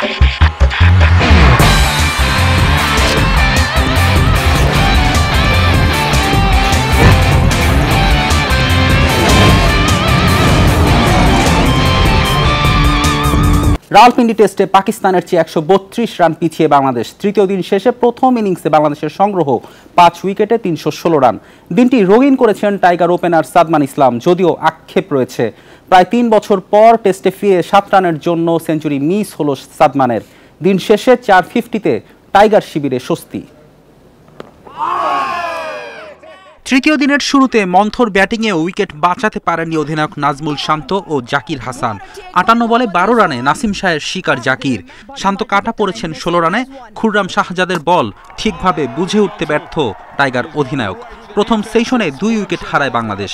রাওয়ালপিন্ডি টেস্টে পাকিস্তানের চেয়ে 132 রান পিছিয়ে বাংলাদেশ। তৃতীয় দিন শেষে প্রথম ইনিংসে বাংলাদেশের সংগ্রহ 5 উইকেটে 316 রান। দিনটি রঙিন করেছেন টাইগার ওপেনার সাদমান ইসলাম। যদিও আক্ষেপ রয়েছে, প্রায় 3 বছর পর টেস্টে ফিরে 7 রানের জন্য সেঞ্চুরি মিস হলো সাদমানের। দিন শেষে 450-তে টাইগার শিবিরে স্বস্তি। তৃতীয় দিনের শুরুতে মন্থর ব্যাটিংয়ে উইকেট বাঁচাতে পারেননি অধিনায়ক নাজমুল শান্ত ও জাকির হাসান। 58 বলে 12 রানে নাসিম শাহের শিকার জাকির। শান্ত কাটা পড়েছেন 16 রানে। খুররাম শাহজাদের বল ঠিকভাবে বুঝে উঠতে ব্যর্থ টাইগার অধিনায়ক। প্রথম সেশনে 2 উইকেট হারায় বাংলাদেশ।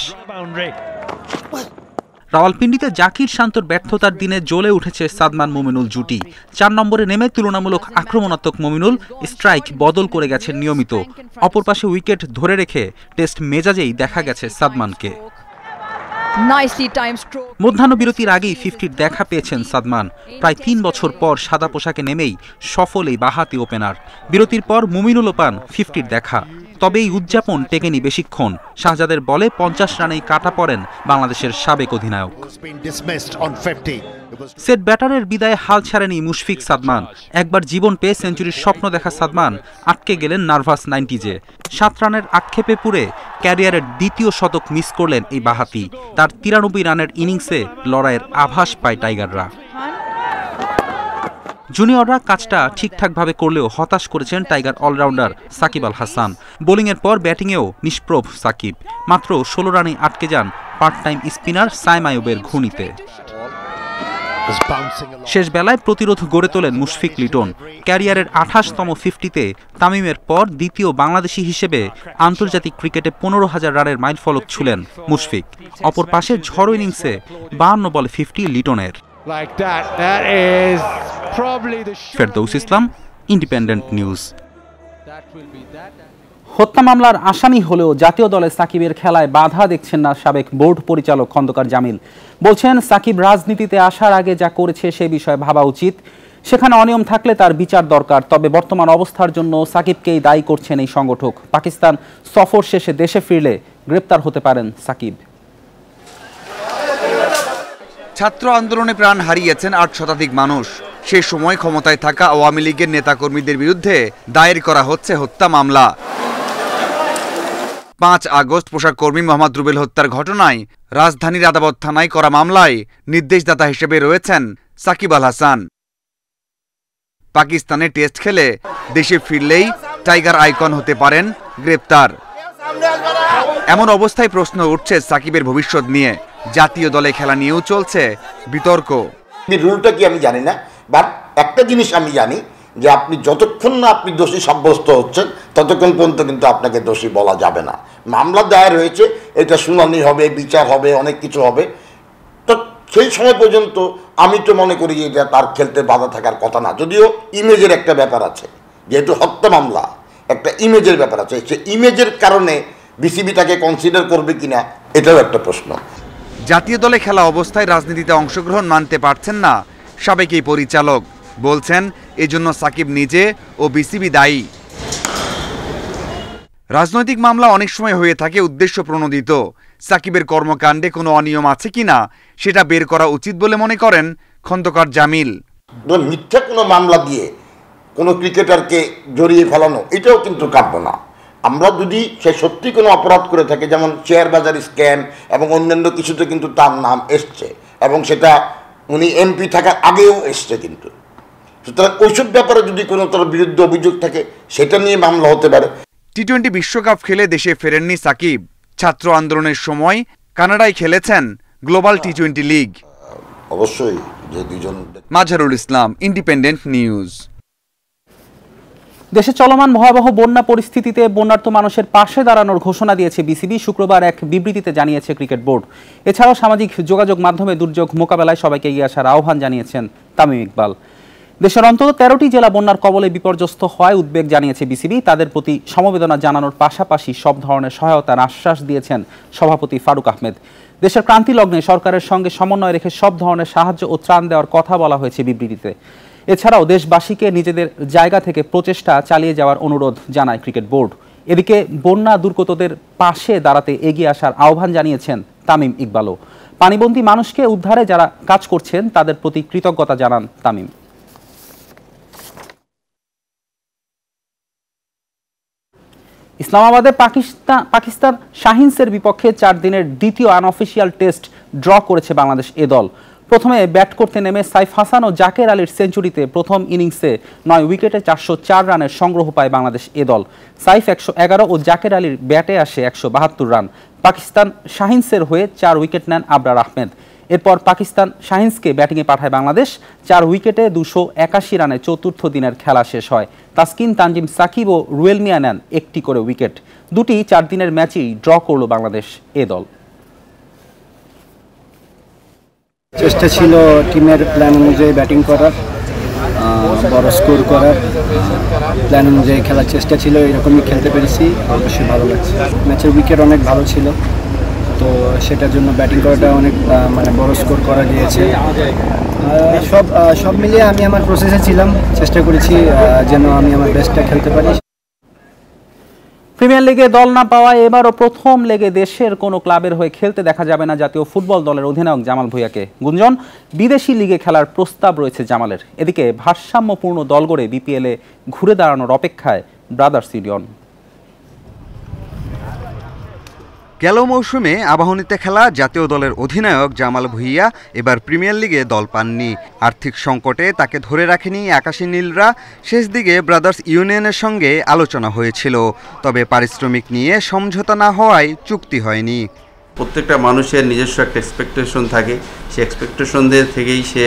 রাওয়ালপিন্ডিতে জাকির শান্তর ব্যর্থতার দিনে জ্বলে উঠেছে সাদমান মুমিনুল জুটি। 4 নম্বরে নেমে তুলনামূলক আক্রমণাত্মক মুমিনুল স্ট্রাইক বদল করে গেছেন নিয়মিত। অপর পাশে উইকেট ধরে রেখে টেস্ট মেজাজেই দেখা গেছে সাদমানকে। মধ্যাহ্ন বিরতির আগেই 50-র দেখা পেয়েছেন সাদমান। প্রায় 3 বছর পর সাদা পোশাকে নেমেই সফল এই বাঁহাতি ওপেনার। বিরতির পর মুমিনুলও পান 50-র দেখা। তবে এই উদযাপন টেকেনি বেশিক্ষণ। শাহজাদের বলে 50 রানেই কাটা পড়েন বাংলাদেশের সাবেক অধিনায়ক। সেট ব্যাটারের বিদায়ে হাল ছাড়েনি মুশফিক সাদমান। একবার জীবন পেয়ে সেঞ্চুরির স্বপ্ন দেখা সাদমান আটকে গেলেন নার্ভাস 90-জে। 7 রানের আক্ষেপে পুরে ক্যারিয়ারের দ্বিতীয় শতক মিস করলেন এই বাঁহাতি। তার 93 রানের ইনিংসে লড়াইয়ের আভাস পায় টাইগাররা। জুনিয়ররা কাজটা ঠিকঠাকভাবে করলেও হতাশ করেছেন টাইগার অলরাউন্ডার সাকিব আল হাসান। বোলিংয়ের পর ব্যাটিংয়েও নিষ্প্রভ সাকিব। মাত্র 16 রানে আটকে যান পার্ট টাইম স্পিনার সাইম আইয়ুবের ঘুনিতে। শেষ বেলায় প্রতিরোধ গড়ে তোলেন মুশফিক লিটন। ক্যারিয়ারের 28তম 50-তে তামিমের পর দ্বিতীয় বাংলাদেশি হিসেবে আন্তর্জাতিক ক্রিকেটে 15,000 রানের মাইলফলক ছুঁলেন মুশফিক। অপর পাশে ঝড়ো ইনিংসে 52 বলে 50 লিটনের। ফেরদৌস ইসলাম, ইন্ডিপেন্ডেন্ট নিউজ। হত্যা মামলার আসামি হলেও জাতীয় দলে সাকিবের খেলায় বাধা দেখছেন না সাবেক বোর্ড পরিচালক খন্দকার জামিল। বলছেন, সাকিব রাজনীতিতে আসার আগে যা করেছে সে বিষয়ে ভাবা উচিত। সেখানে অনিয়ম থাকলে তার বিচার দরকার। তবে বর্তমান অবস্থার জন্য সাকিবকেই দায়ী করছেন এই সংগঠক। পাকিস্তান সফর শেষে দেশে ফিরলে গ্রেপ্তার হতে পারেন সাকিব। ছাত্র আন্দোলনে প্রাণ হারিয়েছেন 8 শতাধিক মানুষ। সে সময় ক্ষমতায় থাকা আওয়ামী লীগের নেতাকর্মীদের বিরুদ্ধে দায়ের করা হচ্ছে হত্যা মামলা। 5 আগস্ট পোশাক কর্মী মোহাম্মদ রুবেল হত্যার ঘটনায় রাজধানীর আদাবত থানায় করা মামলায় নির্দেশদাতা হিসেবে রয়েছেন সাকিব আল হাসান। পাকিস্তানে টেস্ট খেলে দেশে ফিরলেই টাইগার আইকন হতে পারেন গ্রেপ্তার। এমন অবস্থায় প্রশ্ন উঠছে সাকিবের ভবিষ্যৎ নিয়ে। জাতীয় দলে খেলা নিয়েও চলছে বিতর্ক। রুলটা কি আমি জানি না, বাট একটা জিনিস আমি জানি যে আপনি যতক্ষণ না আপনি দোষী সাব্যস্ত হচ্ছেন ততক্ষণ পর্যন্ত কিন্তু আপনাকে দোষী বলা যাবে না। মামলা দায়ের হয়েছে, এটা শুনানি হবে, বিচার হবে, অনেক কিছু হবে। তো সেই সময় পর্যন্ত আমি তো মনে করি যে এটা তার খেলতে বাধা থাকার কথা না। যদিও ইমেজের একটা ব্যাপার আছে, যেহেতু হত্যা মামলা, একটা ইমেজের ব্যাপার আছে। সে ইমেজের কারণে বিসিবি তাকে কনসিডার করবে কিনা এটাও একটা প্রশ্ন। জাতীয় দলে খেলা অবস্থায় রাজনীতিতে অংশগ্রহণ মানতে পারছেন না সাবেক এই পরিচালক। বলছেন, এজন্য সাকিব নিজে ও বিসিবি দায়ী। রাজনৈতিক মামলা অনেক সময় হয়ে থাকে উদ্দেশ্য প্রণোদিত। সাকিবের কর্মকাণ্ডে কোনো অনিয়ম আছে কিনা সেটা বের করা উচিত বলে মনে করেন খন্দকার জামিল। মিথ্যা কোনো মামলা দিয়ে কোনো ক্রিকেটারকে জড়িয়ে ফেলানো এটাও কিন্তু কাম্য না। আমরা যদি সে সত্যি কোনো অপরাধ করে থাকে, যেমন শেয়ার বাজার স্ক্যাম এবং অন্যান্য কিছুতে কিন্তু তার নাম এসছে, এবং সেটা উনি এমপি থাকার আগেও এসছে। কিন্তু সুতরাং ওইসব ব্যাপারে যদি কোনো তার বিরুদ্ধে অভিযোগ থাকে সেটা নিয়ে মামলা হতে পারে। টি-20 বিশ্বকাপ খেলে দেশে ফেরেননি সাকিব। ছাত্র আন্দোলনের সময় কানাডায় খেলেছেন গ্লোবাল টি-20 লিগ। অবশ্যই যে দুজন। মাঝারুল ইসলাম, ইন্ডিপেন্ডেন্ট নিউজ। দেশে চলমান ভয়াবহ বন্যা পরিস্থিতিতে বন্যার্ত মানুষের পাশে দাঁড়ানোর ঘোষণা দিয়েছে বিসিবি। শুক্রবার এক বিবৃতিতে জানিয়েছে ক্রিকেট বোর্ড। এছাড়াও সামাজিক যোগাযোগ মাধ্যমে দুর্যোগ মোকাবেলায় সবাইকে এগিয়ে আসার আহ্বান জানিয়েছেন তামিম ইকবাল। দেশের অন্তত 13টি জেলা বন্যার কবলে বিপর্যস্ত হওয়ায় উদ্বেগ জানিয়েছে বিসিবি। তাদের প্রতি সমবেদনা জানানোর পাশাপাশি সব ধরনের সহায়তার আশ্বাস দিয়েছেন সভাপতি ফারুক আহমেদ। দেশের ক্রান্তি লগ্নে সরকারের সঙ্গে সমন্বয় রেখে সব ধরনের সাহায্য ও ত্রাণ দেওয়ার কথা বলা হয়েছে বিবৃতিতে। এছাড়াও দেশবাসীকে নিজেদের জায়গা থেকে প্রচেষ্টা চালিয়ে যাওয়ার অনুরোধ জানায় ক্রিকেট বোর্ড। এদিকে বন্যা দুর্গতদের পাশে দাঁড়াতে এগিয়ে আসার আহ্বান জানিয়েছেন তামিম ইকবালও। পানিবন্দী মানুষকে উদ্ধারে যারা কাজ করছেন তাদের প্রতি কৃতজ্ঞতা জানান তামিম। ইসলামাবাদে পাকিস্তান শাহিনসের বিপক্ষে 4 দিনের দ্বিতীয় আনঅফিসিয়াল টেস্ট ড্র করেছে বাংলাদেশ এ দল। প্রথমে ব্যাট করতে নেমে সাইফ হাসান ও জাকের আলীর সেঞ্চুরিতে প্রথম ইনিংসে 9 উইকেটে 404 রানের সংগ্রহ পায় বাংলাদেশ এ দল। সাইফ 111 ও জাকের আলীর ব্যাটে আসে 172 রান। পাকিস্তান শাহিনসের হয়ে 4 উইকেট নেন আবরার আহমেদ। এরপর পাকিস্তান শাহিনসকে ব্যাটিংয়ে পাঠায় বাংলাদেশ। 4 উইকেটে 281 রানে চতুর্থ দিনের খেলা শেষ হয়। তাসকিন, তানজিম সাকিব ও রুয়েল মিয়া নেন একটি করে উইকেট। দুটি 4 দিনের ম্যাচই ড্র করল বাংলাদেশ এ দল। চেষ্টা ছিল টিমের প্ল্যান অনুযায়ী ব্যাটিং করার, বড় স্কোর করার প্ল্যান অনুযায়ী খেলার চেষ্টা ছিল। এরকমই খেলতে পেরেছি, অবশ্যই ভালো লাগছে। ম্যাচের উইকেট অনেক ভালো ছিল, তো সেটার জন্য ব্যাটিং করাটা অনেক বড় স্কোর করা গিয়েছে। সব মিলিয়ে আমি আমার প্রসেসে ছিলাম, চেষ্টা করেছি যেন আমি আমার বেস্টটা খেলতে পারি। প্রিমিয়ার লিগে দল না পাওয়ায় এবারও প্রথম লেগে দেশের কোনো ক্লাবের হয়ে খেলতে দেখা যাবে না জাতীয় ফুটবল দলের অধিনায়ক জামাল ভুঁইয়াকে। গুঞ্জন, বিদেশি লিগে খেলার প্রস্তাব রয়েছে জামালের। এদিকে ভারসাম্যপূর্ণ দল গড়ে বিপিএলে ঘুরে দাঁড়ানোর অপেক্ষায় ব্রাদার্স ইউনিয়ন। গেল মৌসুমে আবাহনীতে খেলা জাতীয় দলের অধিনায়ক জামাল ভুঁইয়া এবার প্রিমিয়ার লিগে দল পাননি। আর্থিক সংকটে তাকে ধরে রাখেনি আকাশী নীলরা। শেষ দিকে ব্রাদার্স ইউনিয়নের সঙ্গে আলোচনা হয়েছিল, তবে পারিশ্রমিক নিয়ে সমঝোতা না হওয়ায় চুক্তি হয়নি। প্রত্যেকটা মানুষের নিজস্ব একটা এক্সপেকটেশন থাকে, সে এক্সপেকটেশন থেকেই সে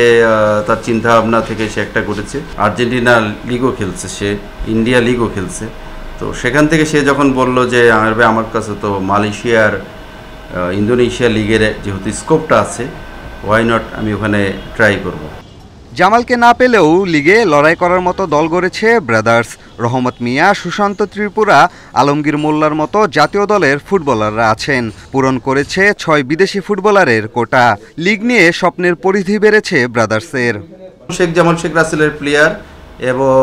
তার চিন্তাভাবনা থেকে সে একটা করেছে। আর্জেন্টিনা লিগও খেলছে, সে ইন্ডিয়া লিগও খেলছে। তো সেখান থেকে সে যখন বলল যে আমার কাছে তো মালয়েশিয়ার ইন্দোনেশিয়া লিগের যেহেতু স্কোপটা আছে, ওয়াই নট, আমি ওখানে ট্রাই করব। জামালকে না পেলেও লিগে লড়াই করার মতো দল গড়েছে ব্রাদার্স। রহমত মিয়া, সুশান্ত ত্রিপুরা, আলমগীর মোল্লার মতো জাতীয় দলের ফুটবলাররা আছেন। পূরণ করেছে 6 বিদেশি ফুটবলারের কোটা। লিগ নিয়ে স্বপ্নের পরিধি বেড়েছে ব্রাদার্সের। শেখ জামাল, শেখ রাসেলের প্লেয়ার এবং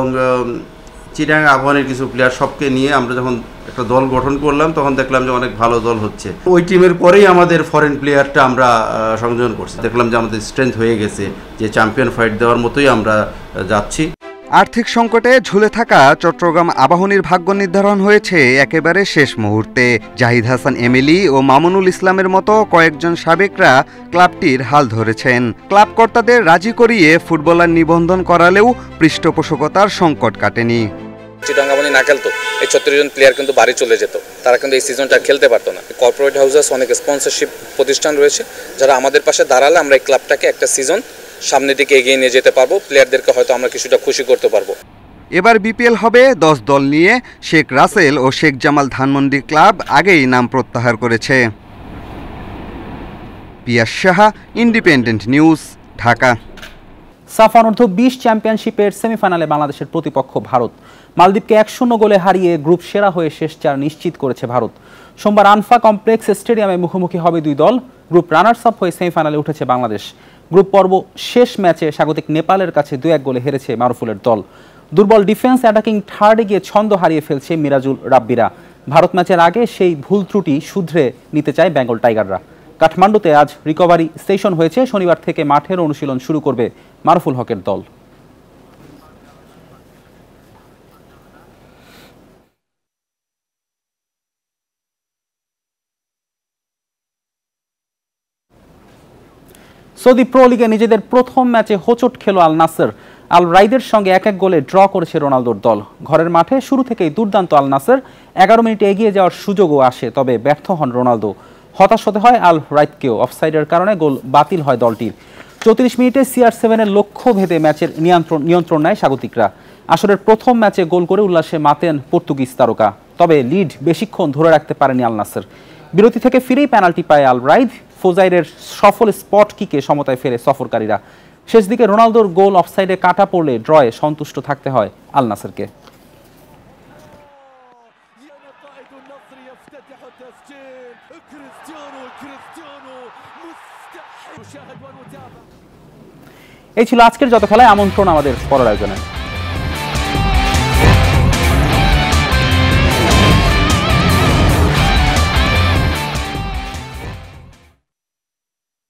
চিটাগাং আবাহনীর কিছু প্লেয়ার, সবকে নিয়ে আমরা যখন একটা দল গঠন করলাম তখন দেখলাম যে অনেক ভালো দল হচ্ছে। ওই টিমের পরেই আমাদের ফরেন প্লেয়ারটা আমরা সংযোজন করছি। দেখলাম যে আমাদের স্ট্রেংথ হয়ে গেছে, যে চ্যাম্পিয়ন ফাইট দেওয়ার মতোই আমরা যাচ্ছি। আর্থিক সংকটে ঝুলে থাকা চট্টগ্রাম আবাহনীর ভাগ্য নির্ধারণ হয়েছে একেবারে শেষ মুহূর্তে। জাহিদ হাসান এমিলি ও মামুনুল ইসলামের মতো কয়েকজন সাবেকরা ক্লাবটির হাল ধরেছেন। ক্লাব কর্তাদের রাজি করিয়ে ফুটবলার নিবন্ধন করালেও পৃষ্ঠপোষকতার সংকট কাটেনি। চিটাগাং আবাহনী না খেলতো, এই 36 জন প্লেয়ার কিন্তু বাড়ি চলে যেত, তারা কিন্তু এই সিজনটা খেলতে পারতো না। কর্পোরেট হাউসেস, অনেক স্পন্সরশিপ প্রতিষ্ঠান রয়েছে যারা আমাদের পাশে দাঁড়ালে আমরা এই ক্লাবটাকে একটা সিজন সামনের দিকে এগিয়ে নিয়ে যেতে পারবো। প্লেয়ারদেরকে হয়তো আমরা কিছুটা খুশি করতে পারবো। এবার বিপিএল হবে 10 দল নিয়ে। শেখ রাসেল ও শেখ জামাল ধানমন্ডি ক্লাব আগেই নাম প্রত্যাহার করেছে। পিয়াস সাহা, ইন্ডিপেন্ডেন্ট নিউজ, ঢাকা। সাফ অনূর্ধ্ব 20 চ্যাম্পিয়নশিপের সেমিফাইনালে বাংলাদেশের প্রতিপক্ষ ভারত। মালদ্বীপকে 1-0 গোলে হারিয়ে গ্রুপ সেরা হয়ে শেষ 4 নিশ্চিত করেছে ভারত। সোমবার আনফা কমপ্লেক্স স্টেডিয়ামে মুখোমুখি হবে 2 দল। গ্রুপ রানার্স আপ হয়ে সেমিফাইনালে উঠেছে বাংলাদেশ। গ্রুপ পর্ব শেষ ম্যাচে স্বাগতিক নেপালের কাছে 2-1 গোলে হেরেছে মারুফুলের দল। দুর্বল ডিফেন্স অ্যাটাকিং থার্ডে গিয়ে ছন্দ হারিয়ে ফেলছে মিরাজুল রাব্বিরা। ভারত ম্যাচের আগে সেই ভুল ত্রুটি শুধরে নিতে চায় বেঙ্গল টাইগাররা। কাঠমান্ডুতে আজ রিকভারি সেশন হয়েছে। শনিবার থেকে মাঠের অনুশীলন শুরু করবে মারুফুল হকের দল। সৌদি প্রো লিগে নিজেদের প্রথম ম্যাচে হোঁচট খেলো আল নাসর। আল রাইদের সঙ্গে 1-1 গোলে ড্র করেছে রোনালদোর দল। ঘরের মাঠে শুরু থেকেই দুর্দান্ত আল নাসর। 11 মিনিটে এগিয়ে যাওয়ার সুযোগও আসে, তবে ব্যর্থ হন রোনালদো। হতাশ হতে হয় আল রাইদকেও। অফসাইডের কারণে গোল বাতিল হয় দলটির। 34 মিনিটে CR7-এর লক্ষ্য ভেদে ম্যাচের নিয়ন্ত্রণ নেয় স্বাগতিকরা। আসরের প্রথম ম্যাচে গোল করে উল্লাসে মাতেন পর্তুগিজ তারকা, তবে লিড বেশিক্ষণ ধরে রাখতে পারেনি আল নাসর। বিরতি থেকে ফিরেই পেনাল্টি পায় আল রাইদ। ফোজাইরের সফল স্পট কিকে সমতায় ফেরে সফরকারীরা। শেষ দিকে রোনালদোর গোল অফসাইডে কাটা পড়লে ড্রয়ে সন্তুষ্ট থাকতে হয় আল নাসরকে। এই ছিল আজকের যত খেলায় আমন্ত্রণ আমাদের পরের আয়োজনে।